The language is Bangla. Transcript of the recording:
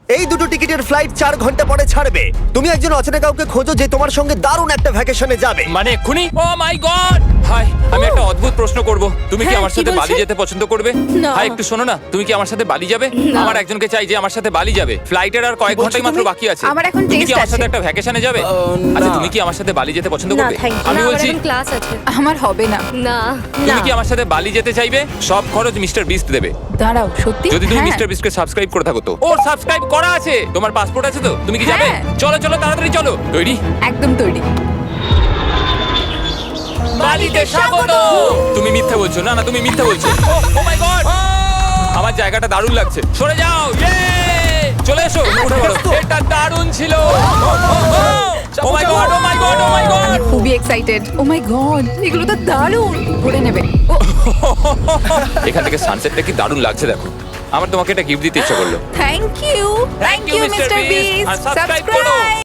এই দুটো টিকিটের ফ্লাইট 4 ঘন্টা পরে ছাড়বে। তুমি একজন অচেনা কাউকে খোঁজো যে তোমার সঙ্গে দারুণ একটা ভ্যাকেশনে যাবে। মানে এক্ষুনি? ও মাই গড! হাই, আমি একটা অদ্ভুত প্রশ্ন করব। তুমি কি হ্যাঁ, আমার কি সাথে বলছে? বালি যেতে পছন্দ করবে? না। হাই, একটু শোনো না, তুমি কি আমার সাথে বালি যাবে? না। আমার একজনকে চাই যে আমার সাথে বালি যাবে। ফ্লাইটের আর কয়েক বলছো ঘন্টাই মাত্র তুমি? বাকি আছে। আমার এখন তুমি কি test আমার সাথে আছে। একটা ভ্যাকেশনে যাবে? আচ্ছা, তুমি কি আমার সাথে বালি যেতে পছন্দ না, করবে? thank you। আমি না, আমার বলছি, এখন ক্লাস আছে। আমার হবে না। না। তুমি কি আমার সাথে বালি যেতে চাইবে? সব খরচ মিস্টার বিস্ট দেবে। দাঁড়াও, সত্যি? যদি তুমি হ্যাঁ। মিস্টার বিস্টকে সাবস্ক্রাইব করে থাকো তো। ওর সাবস্ক্রাইব করা আছে। তোমার পাসপোর্ট আছে তো? তুমি কি যাবে? হ্যাঁ। চলো চলো, তাড়াতাড়ি চলো। তৈরি? একদম তৈরি। বালিতে স্বাগত। তুমি মিথ্যা বলছো। না না, তুমি মিথ্যা বলছো। ও মাই গড! আমার জায়গাটা দারুণ লাগছে। সরে যাও। ইয়ে! চলে এসো, উঠে পড়ো। এটা দারুণ ছিল। ও মাই গড, ও মাই গড, ও মাই গড! খুবই এক্সাইটেড। ও মাই গড, এগুলো তো দারুণ। ভরে নেবে। ও, এখান থেকে সানসেটটা কি দারুণ লাগছে দেখো। আমার তোমাকে এটা গিফট দিতে ইচ্ছা করলো। Thank you. Thank you mister beast. আর সাবস্ক্রাইব করো। সাবস্ক্রাইব।